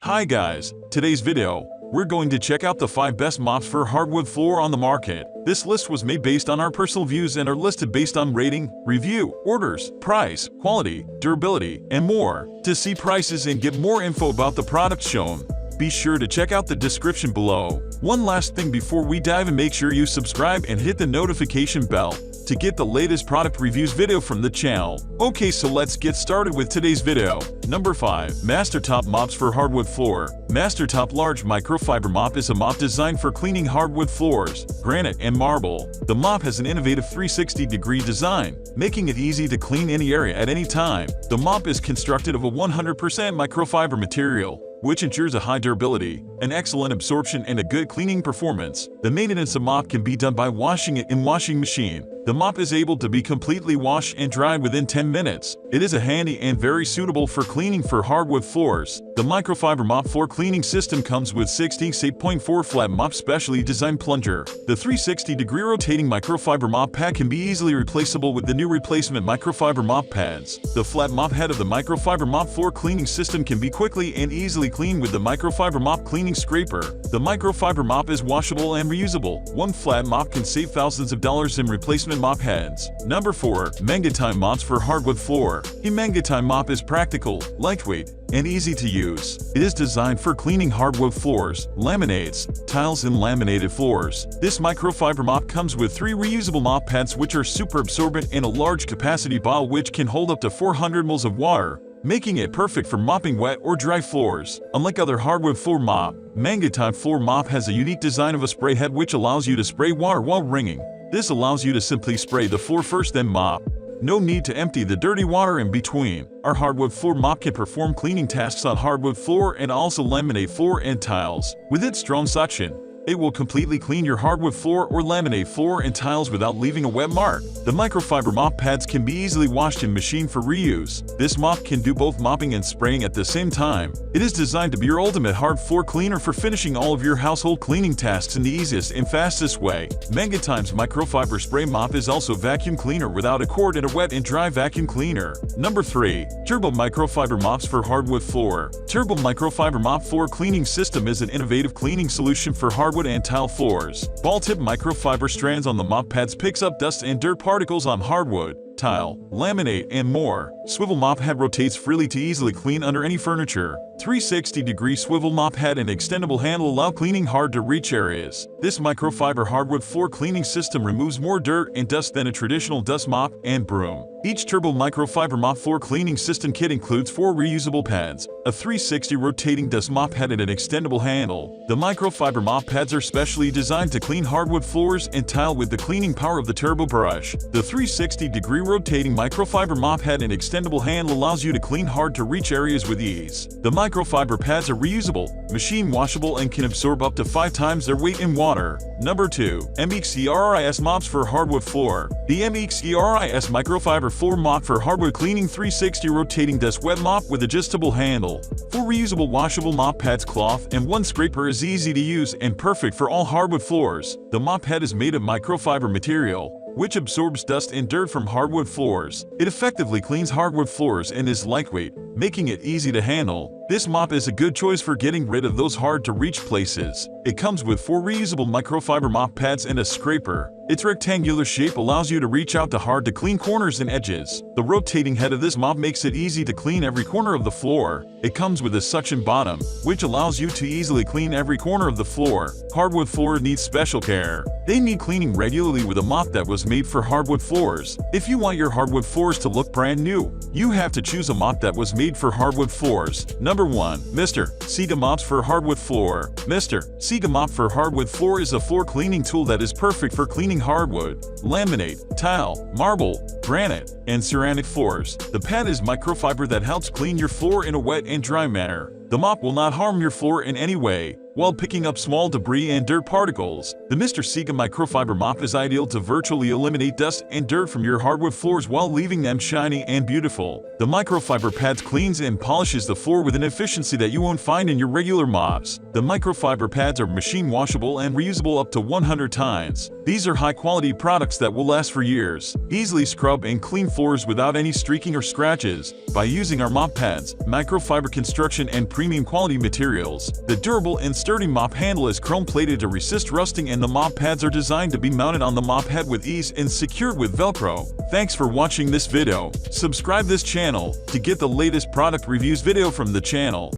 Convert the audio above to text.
Hi guys, today's video, we're going to check out the 5 best mops for hardwood floor on the market. This list was made based on our personal views and are listed based on rating, review, orders, price, quality, durability, and more. To see prices and get more info about the products shown, be sure to check out the description below. One last thing before we dive in, make sure you subscribe and hit the notification bell to get the latest product reviews video from the channel. Okay, so let's get started with today's video. Number 5. MASTERTOP Mops for Hardwood Floor. MASTERTOP Large Microfiber Mop is a mop designed for cleaning hardwood floors, granite, and marble. The mop has an innovative 360-degree design, making it easy to clean any area at any time. The mop is constructed of a 100% microfiber material, which ensures a high durability, an excellent absorption, and a good cleaning performance. The maintenance of mop can be done by washing it in washing machine. The mop is able to be completely washed and dried within 10 minutes. It is a handy and very suitable for cleaning for hardwood floors. The microfiber mop floor cleaning system comes with 16.4 flat mop specially designed plunger. The 360-degree rotating microfiber mop pad can be easily replaceable with the new replacement microfiber mop pads. The flat mop head of the microfiber mop floor cleaning system can be quickly and easily cleaned with the microfiber mop cleaning scraper. The microfiber mop is washable and reusable. One flat mop can save thousands of dollars in replacement mop heads. Number 4. MANGOTIME Mops for Hardwood Floor. The MANGOTIME mop is practical, lightweight, and easy to use. It is designed for cleaning hardwood floors, laminates, tiles, and laminated floors. This microfiber mop comes with 3 reusable mop pads which are super absorbent and a large capacity bottle which can hold up to 400 ml of water, making it perfect for mopping wet or dry floors. Unlike other hardwood floor mop, MANGOTIME floor mop has a unique design of a spray head which allows you to spray water while wringing. This allows you to simply spray the floor first then mop. No need to empty the dirty water in between. Our hardwood floor mop can perform cleaning tasks on hardwood floor and also laminate floor and tiles. With its strong suction, it will completely clean your hardwood floor or laminate floor and tiles without leaving a wet mark. The microfiber mop pads can be easily washed in machine for reuse. This mop can do both mopping and spraying at the same time. It is designed to be your ultimate hard floor cleaner for finishing all of your household cleaning tasks in the easiest and fastest way. MANGOTIME's microfiber spray mop is also vacuum cleaner without a cord and a wet and dry vacuum cleaner. Number 3. Turbo Microfiber Mops for Hardwood Floor. Turbo Microfiber Mop Floor Cleaning System is an innovative cleaning solution for hardwood and tile floors. Ball-tip microfiber strands on the mop pads picks up dust and dirt particles on hardwood, tile, laminate, and more. Swivel mop head rotates freely to easily clean under any furniture. 360-degree swivel mop head and extendable handle allow cleaning hard-to-reach areas. This microfiber hardwood floor cleaning system removes more dirt and dust than a traditional dust mop and broom. Each turbo microfiber mop floor cleaning system kit includes 4 reusable pads, a 360 rotating dust mop head, and an extendable handle. The microfiber mop pads are specially designed to clean hardwood floors and tile with the cleaning power of the turbo brush. The 360-degree rotating microfiber mop head and extendable handle allows you to clean hard-to-reach areas with ease. The microfiber pads are reusable, machine washable, and can absorb up to 5 times their weight in water. Number 2. MEXERRIS Mops for Hardwood Floor. The MEXERRIS Microfiber Floor Mop for Hardwood Cleaning 360 Rotating Dust Wet Mop with adjustable handle. 4 reusable washable mop pads, cloth, and 1 scraper is easy to use and perfect for all hardwood floors. The mop head is made of microfiber material, which absorbs dust and dirt from hardwood floors. It effectively cleans hardwood floors and is lightweight, making it easy to handle. This mop is a good choice for getting rid of those hard-to-reach places. It comes with 4 reusable microfiber mop pads and a scraper. Its rectangular shape allows you to reach out to hard-to-clean corners and edges. The rotating head of this mop makes it easy to clean every corner of the floor. It comes with a suction bottom, which allows you to easily clean every corner of the floor. Hardwood floor needs special care. They need cleaning regularly with a mop that was made for hardwood floors. If you want your hardwood floors to look brand new, you have to choose a mop that was made for hardwood floors. Number 1. MR.SIGA Mops for Hardwood Floor. MR.SIGA Mop for Hardwood Floor is a floor cleaning tool that is perfect for cleaning hardwood, laminate, tile, marble, granite, and ceramic floors. The pad is microfiber that helps clean your floor in a wet and dry manner. The mop will not harm your floor in any way. while picking up small debris and dirt particles. The MR.SIGA microfiber mop is ideal to virtually eliminate dust and dirt from your hardwood floors while leaving them shiny and beautiful. The microfiber pads cleans and polishes the floor with an efficiency that you won't find in your regular mops. The microfiber pads are machine washable and reusable up to 100 times. These are high-quality products that will last for years. Easily scrub and clean floors without any streaking or scratches. By using our mop pads, microfiber construction, and premium quality materials, the durable and sturdy mop handle is chrome-plated to resist rusting, and the mop pads are designed to be mounted on the mop head with ease and secured with Velcro. Thanks for watching this video. Subscribe this channel to get the latest product reviews video from the channel.